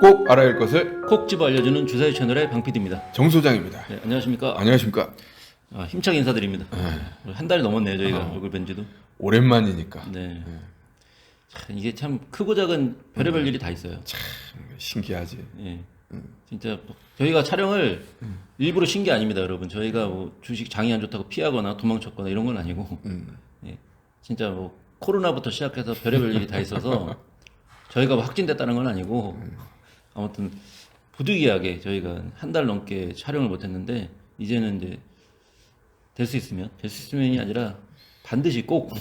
꼭 알아야 할 것을 콕 집어 알려주는 주사위 채널의 방 PD입니다. 정 소장입니다. 네, 안녕하십니까? 안녕하십니까? 힘차게 인사드립니다. 한 달 넘었네요, 저희가 얼굴 뵌지도. 오랜만이니까 네. 참, 이게 참 크고 작은 별의별 일이 다 있어요. 참 신기하지. 예. 진짜 저희가 촬영을 일부러 쉰 게 아닙니다, 여러분. 저희가 뭐 주식 장이 안 좋다고 피하거나 도망쳤거나 이런 건 아니고, 예. 진짜 뭐 코로나부터 시작해서 별의별 일이 다 있어서 저희가 뭐 확진됐다는 건 아니고, 아무튼 부득이하게 저희가 한 달 넘게 촬영을 못했는데 이제는 이제 될 수 있으면이 아니라 반드시 꼭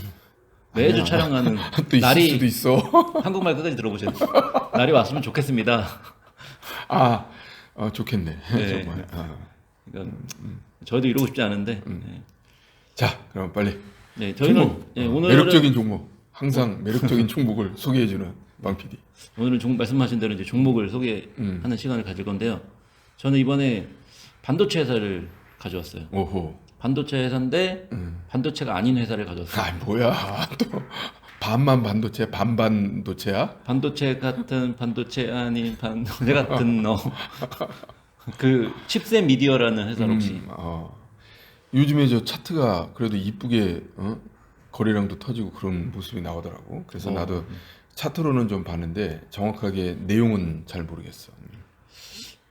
매주 아니야. 촬영하는 또 있을 날이 수도 있어. 한국말 끝까지 들어보세요. 날이 왔으면 좋겠습니다. 좋겠네. 네. 정말. 그러니까 저도 이러고 싶지 않은데. 네. 자, 그럼 빨리 네, 저희는 종목. 오늘은 매력적인 종목. 항상 매력적인 종목을 소개해주는 방 PD. 오늘은 말씀하신 대로 이제 종목을 소개하는 시간을 가질 건데요. 저는 이번에 반도체 회사를 가져왔어요. 오호. 반도체 회사인데 반도체가 아닌 회사를 가져왔어요. 뭐야? 또 반만 반도체, 반반도체야? 반도체 같은 반도체 아닌 반도체 같은 너. 그 칩셋 미디어라는 회사 혹시 요즘에 저 차트가 그래도 이쁘게 거래량도 터지고 그런 모습이 나오더라고. 그래서 나도 차트로는 좀 봤는데 정확하게 내용은 잘 모르겠어.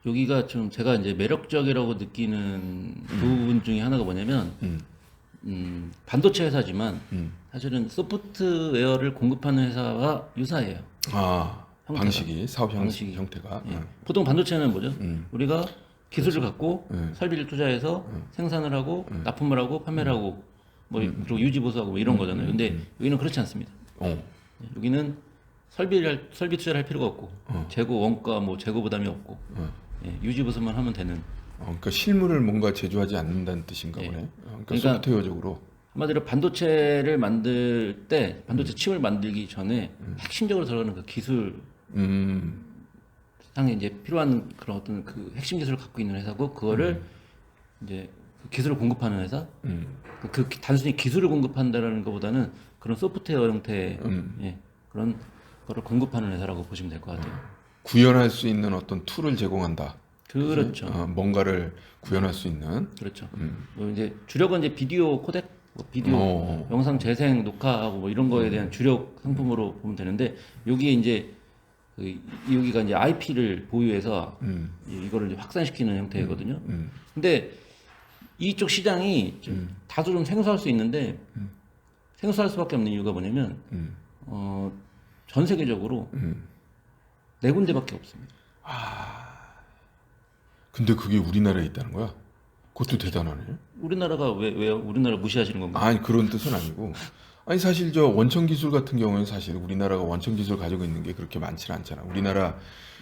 여기가 좀 제가 이제 매력적이라고 느끼는 부분 중에 하나가 뭐냐면 반도체 회사지만 사실은 소프트웨어를 공급하는 회사와 유사해요. 형태가. 방식이 사업 방식이. 형태가. 예. 보통 반도체는 뭐죠? 우리가 기술을 갖고 네. 설비를 투자해서 생산을 하고 납품을 하고 판매를 하고 뭐 그리고 유지 보수하고 뭐 이런 거잖아요. 근데 여기는 그렇지 않습니다. 예, 여기는 설비 투자를 할 필요가 없고 재고 원가 뭐 재고 부담이 없고 예, 유지 보수만 하면 되는. 그러니까 실물을 뭔가 제조하지 않는다는 뜻인가 예. 보네. 그러니까 그러니까 소프트웨어적으로. 한마디로 반도체를 만들 때 반도체 칩을 만들기 전에 핵심적으로 들어가는 그 기술 상에 이제 필요한 그런 어떤 그 핵심 기술을 갖고 있는 회사고 그거를 이제 그 기술을 공급하는 회사. 그 단순히 기술을 공급한다라는 것보다는 그런 소프트웨어 형태의 예, 그런 거를 공급하는 회사라고 보시면 될 것 같아요. 구현할 수 있는 어떤 툴을 제공한다. 그렇죠. 뭔가를 구현할 수 있는. 그렇죠. 뭐 이제 주력은 이제 비디오 코덱, 뭐 비디오 영상 재생 녹화하고 뭐 이런 거에 대한 주력 상품으로 보면 되는데 여기에 이제 여기가 이제 IP를 보유해서 이거를 이제 확산시키는 형태거든요. 근데 이쪽 시장이 다소 좀 생소할 수 있는데 생소할 수밖에 없는 이유가 뭐냐면 전 세계적으로 네 군데밖에 없습니다. 근데 그게 우리나라에 있다는 거야? 그것도 대단하네. 우리나라가 왜요? 우리나라 무시하시는 건가요? 아니 그런 뜻은 아니고. 아니 사실 저 원천 기술 같은 경우에는 사실 우리나라가 원천 기술 가지고 있는 게 그렇게 많지는 않잖아. 우리나라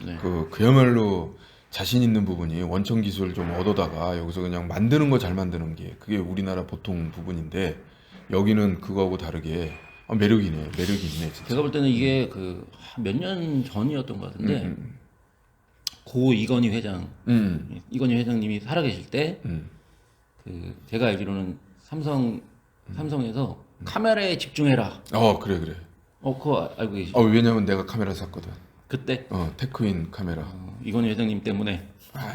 네. 그야말로 자신 있는 부분이 원천 기술 좀 얻어다가 여기서 그냥 만드는 거 잘 만드는 게 그게 우리나라 보통 부분인데 여기는 그거하고 다르게 매력이 있네 진짜. 제가 볼 때는 이게 그 몇 년 전이었던 것 같은데 고 이건희 회장, 이건희 회장님이 살아계실 때 그 제가 알기로는 삼성에서 카메라에 집중해라. 그래. 그거 알고 계시죠? 왜냐면 내가 카메라 샀거든. 그때 테크인 카메라. 이건희 회장님 때문에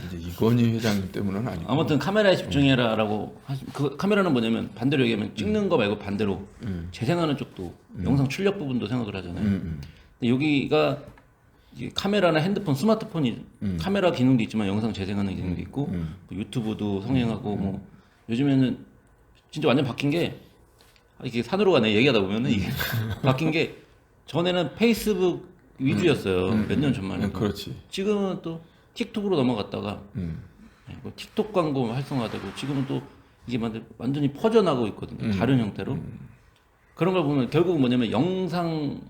이제 이건희 회장님 때문은 아니고. 아무튼 카메라에 집중해라라고 그 카메라는 뭐냐면 반대로 얘기하면 찍는 거 말고 반대로 재생하는 쪽도 영상 출력 부분도 생각을 하잖아요. 근데 여기가 이게 카메라나 핸드폰, 스마트폰이 카메라 기능도 있지만 영상 재생하는 기능도 있고 뭐 유튜브도 성행하고 뭐 요즘에는 진짜 완전 바뀐 게 이게 산으로 가네 얘기하다 보면은 이게 바뀐 게 전에는 페이스북 위주였어요. 몇 년 전만 해도. 그렇지. 지금은 또 틱톡으로 넘어갔다가 뭐 틱톡 광고 활성화되고 지금은 또 이게 완전히 퍼져나가고 있거든요. 다른 형태로. 그런 걸 보면 결국은 뭐냐면 영상을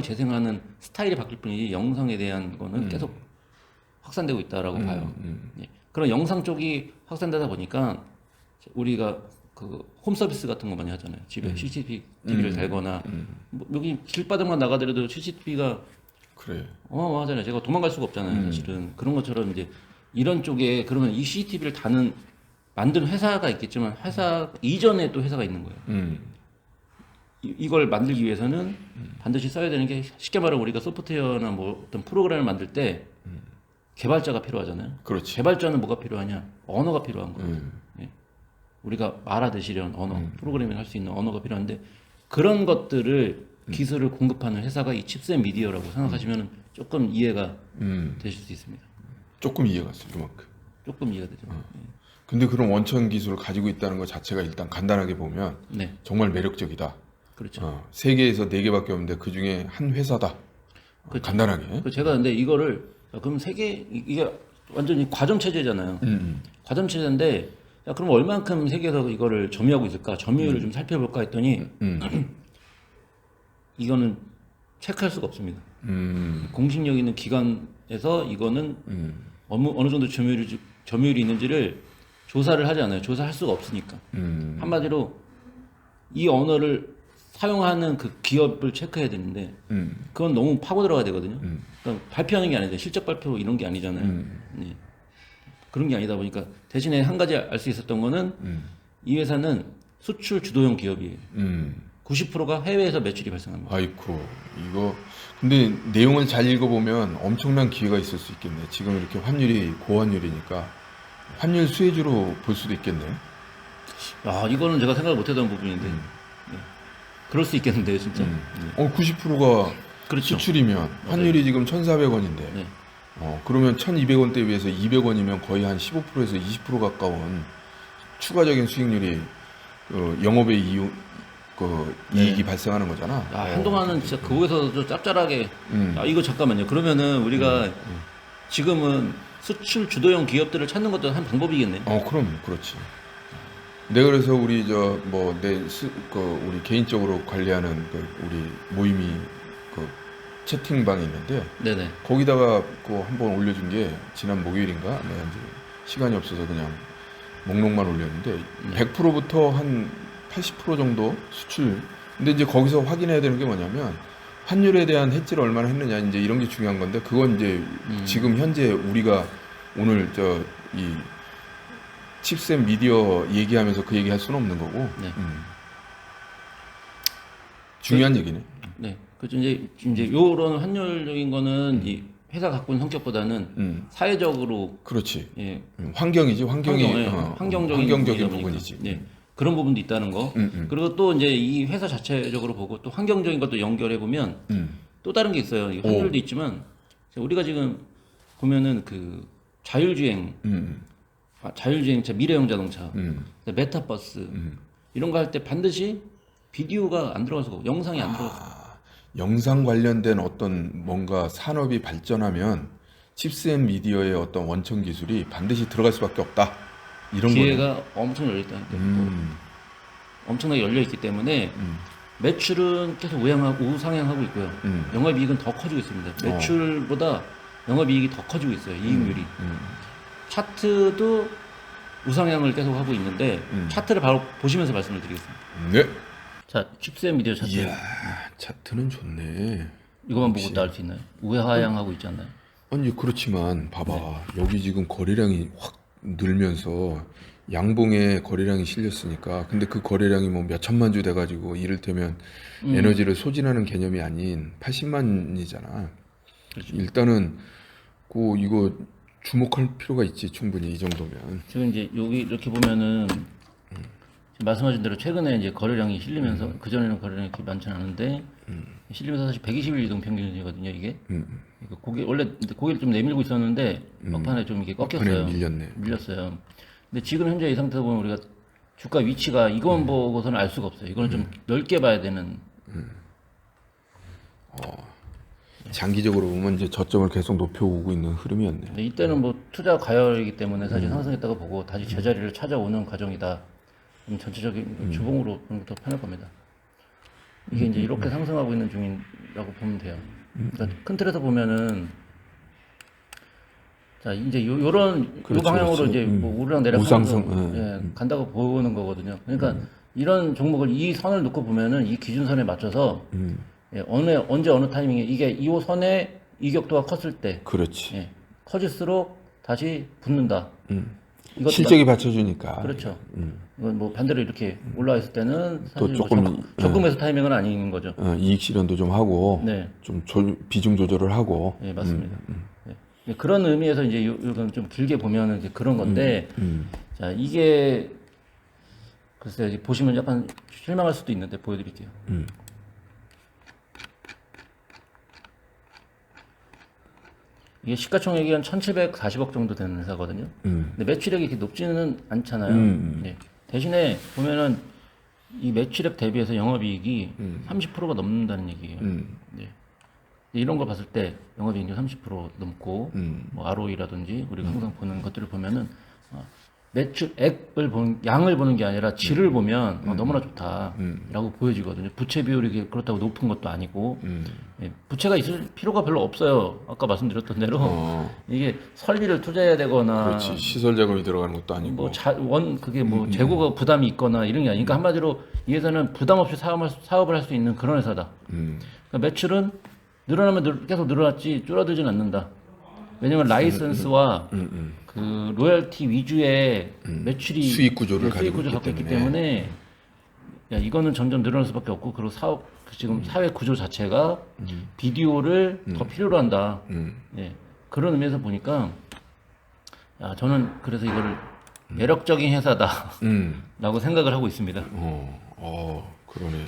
재생하는 스타일이 바뀔 뿐이지 영상에 대한 거는 계속 확산되고 있다라고 봐요. 예. 그런 영상 쪽이 확산되다 보니까 우리가 그 홈서비스 같은 거 많이 하잖아요. 집에 CCTV를 달거나 뭐 여기 길바닥만 나가더라도 CCTV가 그래. 하잖아요. 제가 도망갈 수가 없잖아요. 사실은 그런 것처럼 이제 이런 쪽에 그러면 이 CCTV를 만든 회사가 있겠지만 회사 이전에 또 회사가 있는 거예요. 이걸 만들기 위해서는 반드시 써야 되는 게 쉽게 말하면 우리가 소프트웨어나 뭐 어떤 프로그램을 만들 때 개발자가 필요하잖아요. 그렇지. 개발자는 뭐가 필요하냐? 언어가 필요한 거예요. 예. 우리가 알아듣으려는 언어, 프로그래밍 할 수 있는 언어가 필요한데 그런 것들을 기술을 공급하는 회사가 이 칩셋 미디어라고 생각하시면 조금 이해가 되실 수 있습니다. 조금 이해가 갔어요. 이만큼. 조금 이해가 되죠. 근데 그런 원천 기술을 가지고 있다는 것 자체가 일단 간단하게 보면 네, 정말 매력적이다. 그렇죠. 세계에서 4개밖에 없는데 그 중에 한 회사다. 그렇죠. 간단하게. 그 제가 근데 이거를 그럼 세계 이게 완전히 과점 체제잖아요. 과점 체제인데 야, 그럼 얼만큼 세계에서 이거를 점유하고 있을까? 점유율을 좀 살펴볼까 했더니 이거는 체크할 수가 없습니다. 공식력 있는 기관에서 이거는 어느 정도 점유율이 있는지를 조사를 하지 않아요. 조사할 수가 없으니까. 한마디로 이 언어를 사용하는 그 기업을 체크해야 되는데 그건 너무 파고 들어가야 되거든요. 그러니까 발표하는 게 아니죠. 실적 발표 이런 게 아니잖아요. 네. 그런 게 아니다 보니까 대신에 한 가지 알 수 있었던 거는 이 회사는 수출 주도형 기업이에요. 90%가 해외에서 매출이 발생합니다. 아이쿠 이거 근데 내용을 잘 읽어보면 엄청난 기회가 있을 수 있겠네. 지금 이렇게 환율이 고환율이니까 환율 수혜주로 볼 수도 있겠네. 아, 이거는 제가 생각을 못했던 부분인데 네. 그럴 수 있겠는데요, 진짜. 90%가 그렇죠. 수출이면 환율이 지금 1,400원인데 네. 그러면 1,200원대에 비해서 200원이면 거의 한 15%에서 20% 가까운 추가적인 수익률이 영업의 이익이 발생하는 거잖아. 아, 한동안은 진짜 그거에서도 짭짤하게 이거 잠깐만요. 그러면은 우리가 지금은 수출 주도형 기업들을 찾는 것도 한 방법이겠네. 그럼 그렇지. 내가 그래서 우리 우리 개인적으로 관리하는 우리 모임이 채팅방이 있는데 네네. 거기다가 한번 올려준 게 지난 목요일인가 내가 이제 시간이 없어서 그냥 목록만 올렸는데 100%부터 한 80% 정도 수출. 근데 이제 거기서 확인해야 되는 게 뭐냐면 환율에 대한 해지를 얼마나 했느냐 이제 이런 게 중요한 건데 그건 이제 지금 현재 우리가 오늘 이 칩셋 미디어 얘기하면서 그 얘기 할 수는 없는 거고. 네. 중요한 얘기네. 네. 그렇죠. 이제 요런 환율적인 거는 이 회사 갖고 있는 성격보다는 사회적으로 그렇지. 예. 환경이지. 환경적인 환경적인 부분이지. 네. 그런 부분도 있다는 거. 그리고 또 이제 이 회사 자체적으로 보고 또 환경적인 것도 연결해 보면 또 다른 게 있어요. 이 환율도 있지만 우리가 지금 보면은 그 자율주행, 자율주행차, 미래형 자동차, 메타버스 이런 거 할 때 반드시 비디오가 안 들어갈 수가 없고 영상이 안 들어가요. 영상 관련된 어떤 뭔가 산업이 발전하면 칩셋 미디어의 어떤 원천 기술이 반드시 들어갈 수밖에 없다. 이런 기회가 엄청 열려 있다는 거. 엄청나게 열려 있기 때문에 매출은 계속 우상향하고 있고요. 영업이익은 더 커지고 있습니다. 매출보다 영업이익이 더 커지고 있어요. 이익률이. 차트도 우상향을 계속 하고 있는데 차트를 바로 보시면서 말씀을 드리겠습니다. 네. 자, 칩셋 미디어 차트. 이야, 차트는 좋네. 이거만 보고 또 알 수 있나요? 우하향하고 있지 않나요? 아니 그렇지만 봐봐. 여기 지금 거래량이 확 늘면서 양봉에 거래량이 실렸으니까 근데 그 거래량이 뭐 몇 천만 주 돼가지고 이를테면 에너지를 소진하는 개념이 아닌 80만이잖아. 그렇죠. 일단은 이거 주목할 필요가 있지 충분히 이 정도면. 지금 이제 여기 이렇게 보면은 지금 말씀하신 대로 최근에 이제 거래량이 실리면서 그 전에는 거래량이 그렇게 많지는 않은데 실리면서 사실 120일 이동 평균이거든요 이게. 원래 고개를 좀 내밀고 있었는데 막판에 좀 이게 꺾였어요. 밀렸어요. 근데 지금 현재 이 상태에서 보면 우리가 주가 위치가 이것만 보고서는 알 수가 없어요. 이거는 좀 넓게 봐야 되는. 장기적으로 보면 이제 저점을 계속 높여오고 있는 흐름이었네. 근데 이때는 뭐 투자 가열이기 때문에 사실 상승했다고 보고 다시 제자리를 찾아오는 과정이다. 전체적인 주봉으로 보는 게 더 편할 겁니다. 이게 이제 이렇게 상승하고 있는 중이라고 보면 돼요. 그러니까 큰 틀에서 보면은 자 이제 요런 그렇지, 방향으로 그렇지. 이제 뭐 오르락 내리락 우상승, 간다고 보는 거거든요. 그러니까 이런 종목을 이 선을 놓고 보면은 이 기준선에 맞춰서 언제 어느 타이밍에 이게 이 선의 이격도가 컸을 때 그렇지. 커질수록 다시 붙는다. 이것도 실적이 받쳐주니까. 그렇죠. 이건 뭐 반대로 이렇게 올라와 있을 때는 또 사실 조금, 뭐 적금에서 타이밍은 아닌 거죠. 이익 실현도 좀 하고 네, 좀 비중 조절을 하고. 네 맞습니다. 네. 그런 의미에서 이제 이건 좀 길게 보면은 이제 그런 건데, 자 이게 글쎄요, 이제 보시면 약간 실망할 수도 있는데 보여드릴게요. 이게 시가총액이 한 1,740억 정도 되는 회사거든요. 근데 매출액이 이렇게 높지는 않잖아요. 네. 대신에 보면은 이 매출액 대비해서 영업이익이 30%가 넘는다는 얘기예요. 네. 이런 걸 봤을 때 영업이익률 30% 넘고 뭐 ROE라든지 우리가 항상 보는 것들을 보면은 매출액을 보는 양을 보는 게 아니라 질을 보면 너무나 좋다라고 보여지거든요. 부채 비율이 그렇다고 높은 것도 아니고 예, 부채가 있을 필요가 별로 없어요. 아까 말씀드렸던 대로 이게 설비를 투자해야 되거나 그렇지. 시설 자금이 들어가는 것도 아니고. 뭐 그게 뭐 재고가 부담이 있거나 이런 게 아니니까 한마디로 이 회사는 부담 없이 사업을 할 수 있는 그런 회사다. 그러니까 매출은 늘어나면 계속 늘어났지 줄어들진 않는다. 왜냐면 라이선스와 그 로열티 위주의 매출이 수익 구조를 수익 가지고 구조를 있기 갖고 있기 때문에. 때문에 야, 이거는 점점 늘어날 수밖에 없고 그리고 지금 사회 구조 자체가 비디오를 더 필요로 한다. 예, 그런 의미에서 보니까 야, 저는 그래서 이거를 매력적인 회사다라고 생각을 하고 있습니다. 그러네.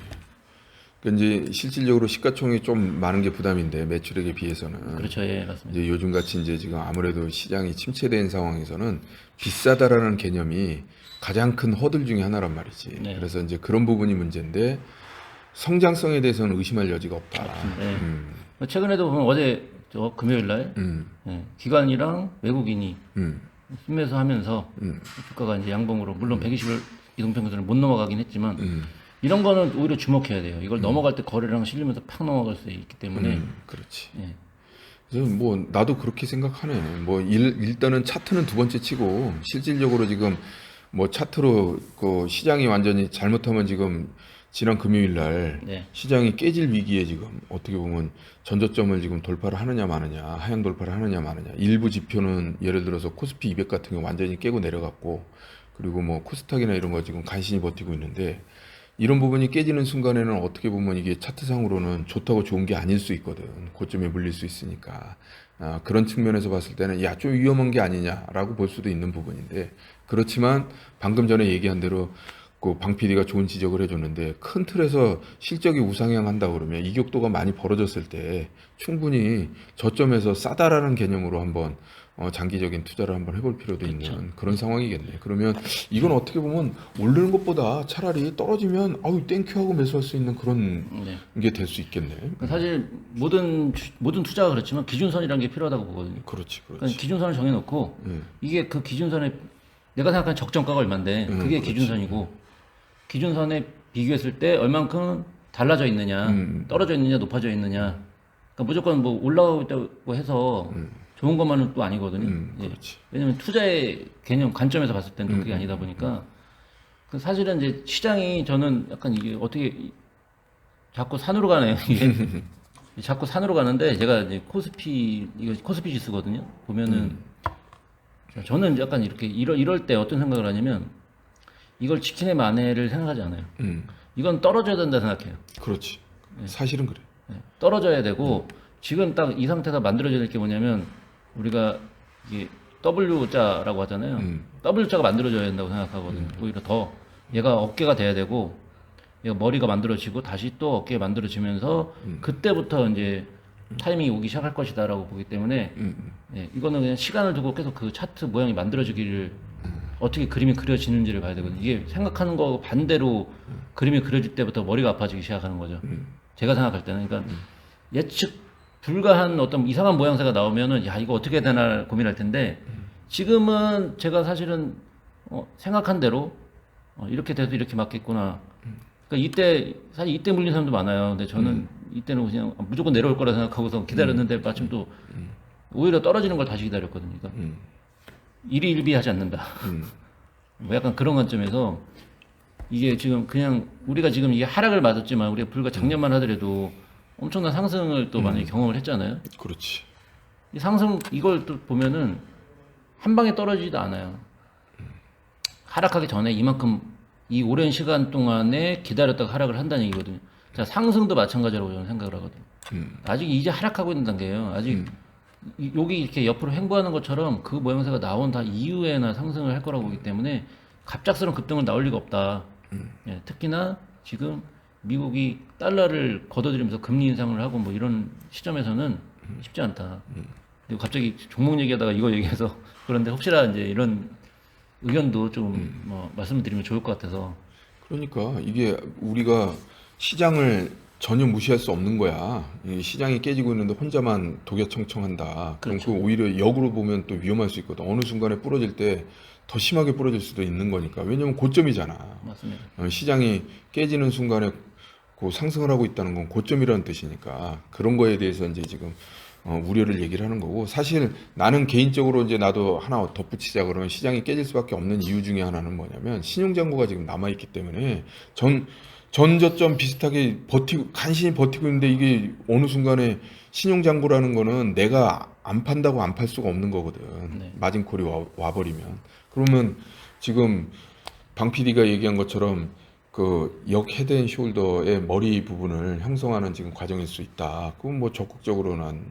그러니까 이제 실질적으로 시가총액이 좀 많은 게 부담인데 매출액에 비해서는. 그렇죠, 예, 맞습니다. 이제 요즘 같이 이제 지금 아무래도 시장이 침체된 상황에서는 비싸다라는 개념이 가장 큰 허들 중에 하나란 말이지. 네. 그래서 이제 그런 부분이 문제인데 성장성에 대해서는 의심할 여지가 없다. 네. 최근에도 보면 어제 저 금요일 날 예, 기관이랑 외국인이 힘매수 하면서 주가가 이제 양봉으로 물론 120을 이동평균선을 못 넘어가긴 했지만 이런 거는 오히려 주목해야 돼요. 이걸 넘어갈 때 거래량 실리면서 팍 넘어갈 수 있기 때문에 그렇지. 예. 그래서 뭐 나도 그렇게 생각하네. 뭐 일단은 차트는 두 번째 치고 실질적으로 지금 뭐 차트로 그 시장이 완전히 잘못하면 지금 지난 금요일 날 네. 시장이 깨질 위기에 지금 어떻게 보면 전저점을 지금 돌파를 하느냐 마느냐, 하향 돌파를 하느냐 마느냐. 일부 지표는 예를 들어서 코스피 200 같은 경우 완전히 깨고 내려갔고, 그리고 뭐 코스닥이나 이런 거 지금 간신히 버티고 있는데, 이런 부분이 깨지는 순간에는 어떻게 보면 이게 차트상으로는 좋다고 좋은 게 아닐 수 있거든. 고점에 물릴 수 있으니까. 그런 측면에서 봤을 때는 야, 좀 위험한 게 아니냐라고 볼 수도 있는 부분인데, 그렇지만 방금 전에 얘기한 대로 그 방 PD가 좋은 지적을 해줬는데, 큰 틀에서 실적이 우상향한다 그러면 이격도가 많이 벌어졌을 때 충분히 저점에서 싸다라는 개념으로 한번 장기적인 투자를 한번 해볼 필요도 있는 그런 상황이겠네. 그러면 이건 어떻게 보면 오르는 것보다 차라리 떨어지면 아유 땡큐하고 매수할 수 있는 그런 게 될 수 있겠네. 사실 모든 투자가 그렇지만 기준선이라는 게 필요하다고 보거든요. 그렇지, 그렇지. 그러니까 기준선을 정해놓고 이게 그 기준선에 내가 생각하는 적정가가 얼마인데 그게 그렇지. 기준선이고 기준선에 비교했을 때 얼만큼 달라져 있느냐, 떨어져 있느냐, 높아져 있느냐. 그러니까 무조건 뭐 올라가고 있다고 해서 좋은 것만은 또 아니거든요. 예. 그렇지. 왜냐면 투자의 개념 관점에서 봤을 때는 또 그게 아니다 보니까 그 사실은 이제 시장이 저는 약간 이게 어떻게 자꾸 산으로 가네요. 이게 자꾸 산으로 가는데 제가 이제 이거 코스피 지수거든요. 보면은 저는 약간 이렇게 이럴 때 어떤 생각을 하냐면 이걸 지키네 마네를 생각하지 않아요. 이건 떨어져야 된다 생각해요. 그렇지. 사실은 그래. 네, 떨어져야 되고 지금 딱 이 상태가 만들어져야 될 게 뭐냐면 우리가 이게 W자라고 하잖아요. W자가 만들어져야 된다고 생각하거든요. 오히려 더 얘가 어깨가 돼야 되고 얘가 머리가 만들어지고 다시 또 어깨가 만들어지면서 그때부터 이제 타이밍이 오기 시작할 것이다라고 보기 때문에 예, 이거는 그냥 시간을 두고 계속 그 차트 모양이 만들어지기를 어떻게 그림이 그려지는지를 봐야 되거든요. 이게 생각하는 거하고 반대로 그림이 그려질 때부터 머리가 아파지기 시작하는 거죠. 제가 생각할 때는 그러니까 예측 불가한 어떤 이상한 모양새가 나오면은 야 이거 어떻게 해야 되나 고민할 텐데 지금은 제가 사실은 생각한 대로 이렇게 돼도 이렇게 맞겠구나. 그러니까 사실 이때 물린 사람도 많아요. 근데 저는 이때는 그냥 무조건 내려올 거라 생각하고서 기다렸는데 마침 또 오히려 떨어지는 걸 다시 기다렸거든요. 그러니까 일희일비하지 않는다. 뭐 약간 그런 관점에서 이게 지금 그냥 우리가 지금 이게 하락을 맞았지만 우리가 불과 작년만 하더라도 엄청난 상승을 또 많이 경험을 했잖아요. 그렇지. 이 상승 이걸 또 보면은 한 방에 떨어지지도 않아요. 하락하기 전에 이만큼 이 오랜 시간 동안에 기다렸다가 하락을 한다는 얘기거든요. 자, 상승도 마찬가지라고 저는 생각을 하거든요. 아직 이제 하락하고 있는 단계예요. 아직 여기 이렇게 옆으로 횡보하는 것처럼 그 모양새가 나온 다 이후에나 상승을 할 거라고 보기 때문에 갑작스러운 급등은 나올 리가 없다. 예, 특히나 지금 미국이 달러를 걷어들이면서 금리 인상을 하고 뭐 이런 시점에서는 쉽지 않다. 그리고 갑자기 종목 얘기하다가 이거 얘기해서 그런데 혹시나 이제 이런 의견도 좀 뭐 말씀드리면 좋을 것 같아서. 그러니까 이게 우리가 시장을 전혀 무시할 수 없는 거야. 이 시장이 깨지고 있는데 혼자만 독야청청한다. 그럼 그 오히려 역으로 보면 또 위험할 수 있거든. 어느 순간에 부러질 때 더 심하게 부러질 수도 있는 거니까. 왜냐면 고점이잖아. 맞습니다. 시장이 깨지는 순간에 그 상승을 하고 있다는 건 고점이라는 뜻이니까 그런 거에 대해서 이제 지금 우려를 얘기를 하는 거고 사실 나는 개인적으로 이제 나도 하나 덧붙이자 그러면 시장이 깨질 수밖에 없는 이유 중에 하나는 뭐냐면 신용장고가 지금 남아있기 때문에 전저점 비슷하게 간신히 버티고 있는데 이게 어느 순간에 신용장고라는 거는 내가 안 판다고 안 팔 수가 없는 거거든. 네. 마진콜이 와버리면. 그러면 지금 방 PD가 얘기한 것처럼 그 역 헤드 앤 숄더의 머리 부분을 형성하는 지금 과정일 수 있다. 그건 뭐 적극적으로 난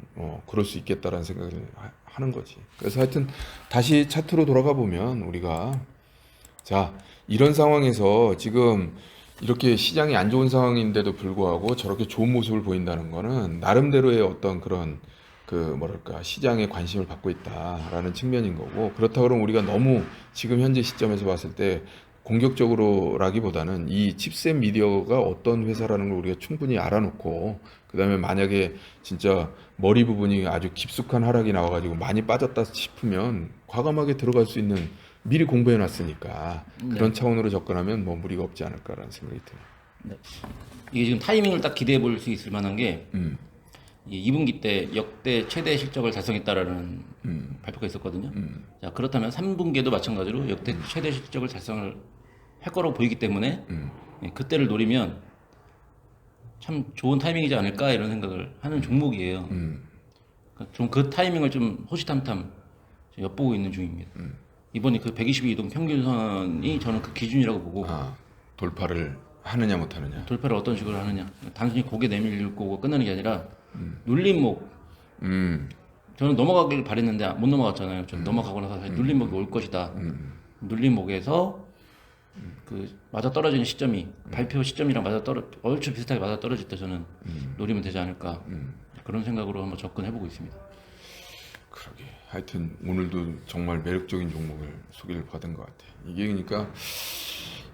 그럴 수 있겠다라는 생각을 하는 거지. 그래서 하여튼 다시 차트로 돌아가 보면 우리가 자 이런 상황에서 지금 이렇게 시장이 안 좋은 상황인데도 불구하고 저렇게 좋은 모습을 보인다는 거는 나름대로의 어떤 그런 그 뭐랄까 시장에 관심을 받고 있다라는 측면인 거고 그렇다고 그러면 우리가 너무 지금 현재 시점에서 봤을 때 공격적으로라기보다는 이 칩셋 미디어가 어떤 회사라는 걸 우리가 충분히 알아놓고 그다음에 만약에 진짜 머리 부분이 아주 깊숙한 하락이 나와가지고 많이 빠졌다 싶으면 과감하게 들어갈 수 있는 미리 공부해 놨으니까 그런 차원으로 접근하면 뭐 무리가 없지 않을까라는 생각이 들어요. 네. 이게 지금 타이밍을 딱 기대해 볼 수 있을 만한 게 2분기 때 역대 최대 실적을 달성했다라는 발표가 있었거든요. 자, 그렇다면 3분기에도 마찬가지로 역대 최대 실적을 달성을 할 거라고 보이기 때문에 예, 그때를 노리면 참 좋은 타이밍이지 않을까 이런 생각을 하는 종목이에요. 좀 그 타이밍을 좀 호시탐탐 엿보고 있는 중입니다. 이번에 그 122동 평균선이 저는 그 기준이라고 보고 돌파를 하느냐 못하느냐. 돌파를 어떤 식으로 하느냐. 단순히 고개 내밀고 끝나는 게 아니라 눌림목. 저는 넘어가길 바랬는데 못 넘어갔잖아요. 좀 넘어가고 나서 사실 눌림목이 올 것이다. 눌림목에서 그 맞아 떨어지는 시점이 발표 시점이랑 얼추 비슷하게 맞아 떨어질 때 저는 노리면 되지 않을까 그런 생각으로 한번 접근해보고 있습니다. 그러게. 하여튼 오늘도 정말 매력적인 종목을 소개를 받은 것 같아. 이게 그러니까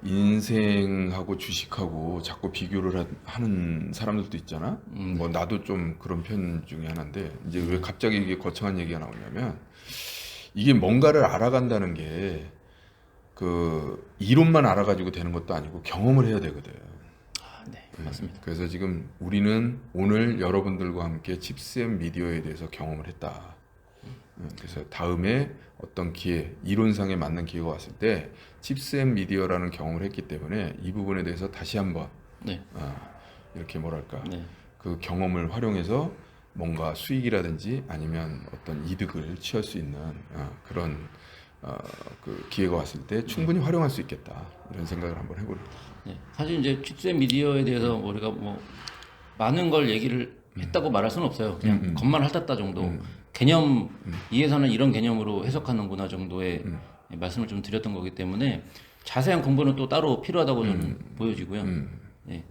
인생하고 주식하고 자꾸 비교를 하는 사람들도 있잖아. 뭐 나도 좀 그런 편 중에 하나인데 이제 왜 갑자기 이게 거창한 얘기가 나오냐면 이게 뭔가를 알아간다는 게 그 이론만 알아가지고 되는 것도 아니고 경험을 해야 되거든. 네, 맞습니다. 그래서 지금 우리는 오늘 여러분들과 함께 칩셋 미디어에 대해서 경험을 했다. 그래서 다음에 어떤 기회, 이론상에 맞는 기회가 왔을 때 칩셋 미디어라는 경험을 했기 때문에 이 부분에 대해서 다시 한번 네. 이렇게 뭐랄까 네. 그 경험을 활용해서 뭔가 수익이라든지 아니면 어떤 이득을 취할 수 있는 그런 그 기회가 왔을 때 충분히 활용할 수 있겠다 이런 생각을 한번 해보려고. 네. 사실 이제 칩셋 미디어에 대해서 우리가 뭐 많은 걸 얘기를 했다고 말할 수는 없어요. 그냥 겉만 핥았다 정도. 개념 이해서는 이런 개념으로 해석하는구나 정도의 말씀을 좀 드렸던 거기 때문에 자세한 공부는 또 따로 필요하다고 저는 보여지고요. 네.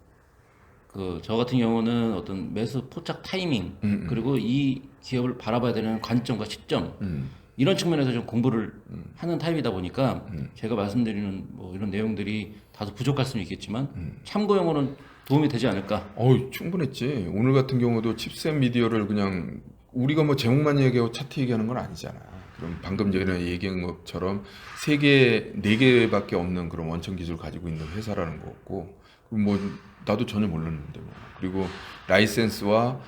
그 저 같은 경우는 어떤 매수 포착 타이밍 그리고 이 기업을 바라봐야 되는 관점과 시점 이런 측면에서 좀 공부를 하는 타입이다 보니까 제가 말씀드리는 뭐 이런 내용들이 다소 부족할 수는 있겠지만 참고용으로는 도움이 되지 않을까. 충분했지. 오늘 같은 경우도 칩셋 미디어를 그냥 우리가 뭐 제목만 얘기하고 차트 얘기하는 건 아니잖아. 그럼 방금 전에 얘기한 것처럼 네 개밖에 없는 그런 원천 기술을 가지고 있는 회사라는 거고, 뭐 나도 전혀 몰랐는데 뭐. 그리고 라이센스와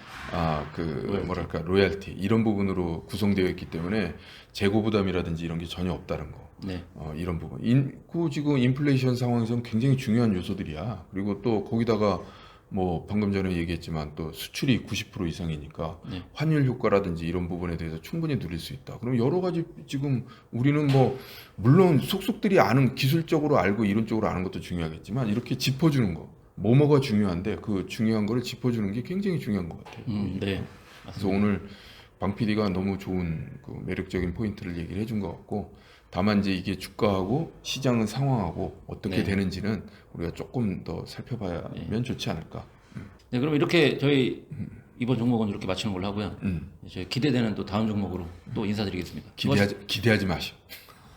뭐랄까 로얄티 이런 부분으로 구성되어 있기 때문에 재고 부담이라든지 이런 게 전혀 없다는 거. 네. 이런 부분. 그 지금 인플레이션 상황에서는 굉장히 중요한 요소들이야. 그리고 또 거기다가 뭐 방금 전에 얘기했지만 또 수출이 90% 이상이니까 네. 환율 효과라든지 이런 부분에 대해서 충분히 누릴 수 있다. 그럼 여러 가지 지금 우리는 뭐 물론 속속들이 아는 기술적으로 알고 이론적으로 아는 것도 중요하겠지만 이렇게 짚어주는 거 뭐뭐가 중요한데 그 중요한 거를 짚어주는 게 굉장히 중요한 것 같아요. 네. 그래서 오늘 방 PD가 너무 좋은 그 매력적인 포인트를 얘기를 해준 것 같고 다만 이제 이게 주가하고 시장은 상황하고 어떻게 네. 되는지는 우리가 조금 더 살펴봐야면 네. 좋지 않을까. 네, 그럼 이렇게 저희 이번 종목은 이렇게 마치는 걸로 하고요. 이제 기대되는 또 다음 종목으로 또 인사드리겠습니다. 기대하지 마시오.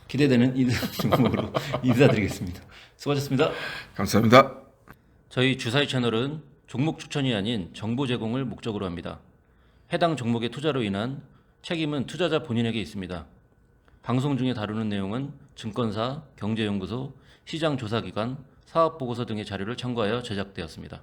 기대되는 종목으로 인사드리겠습니다. 수고하셨습니다. 감사합니다. 저희 주사위 채널은 종목 추천이 아닌 정보 제공을 목적으로 합니다. 해당 종목의 투자로 인한 책임은 투자자 본인에게 있습니다. 방송 중에 다루는 내용은 증권사, 경제연구소, 시장조사기관, 사업보고서 등의 자료를 참고하여 제작되었습니다.